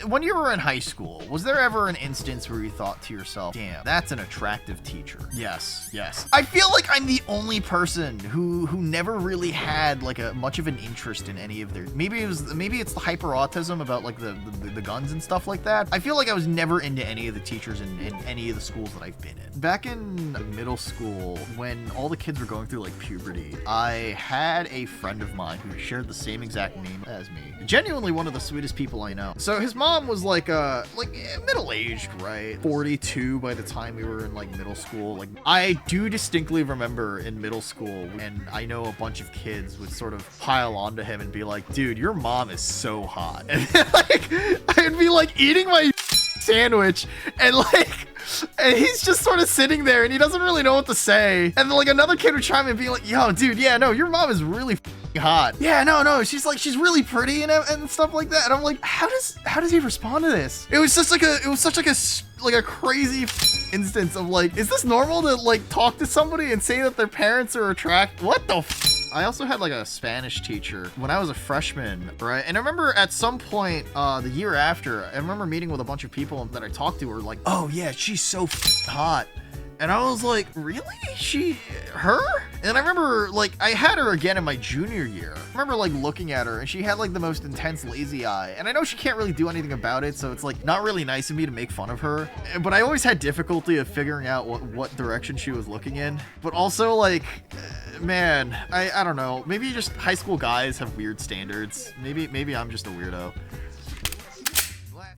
when you were in high school, was there ever an instance where you thought to yourself, damn, that's an attractive teacher? Yes. I feel like I'm the only person who never really had like much of an interest in any of their, maybe it's the hyper autism about like the guns and stuff like that. I feel like I was never into any of the teachers in any of the schools that I've been in. Back in middle school, when all the kids were going through like puberty, I had a friend of mine who shared the same exact name as me. Genuinely one of the sweetest people I know. So his mom was like middle-aged, right? 42 by the time we were in like middle school. Like I do distinctly remember in middle school, and I know a bunch of kids would sort of pile onto him and be like, dude, your mom is so hot. And like I'd be like eating my sandwich and he's just sort of sitting there and he doesn't really know what to say. And then like another kid would chime in and be like, yo, dude, yeah, no, your mom is really hot. Yeah, no, she's really pretty and stuff like that. And I'm like, how does he respond to this? It was such a crazy instance of like, is this normal to like talk to somebody and say that their parents are attractive? What the I also had like a Spanish teacher when I was a freshman, right? And I remember at some point the year after, I remember meeting with a bunch of people that I talked to were like, oh yeah, she's so hot. And I was like, really? Her? And I remember like I had her again in my junior year. I remember like looking at her and she had like the most intense lazy eye. And I know she can't really do anything about it, so it's like not really nice of me to make fun of her. But I always had difficulty of figuring out what direction she was looking in. But also like, man, I don't know. Maybe just high school guys have weird standards. Maybe I'm just a weirdo.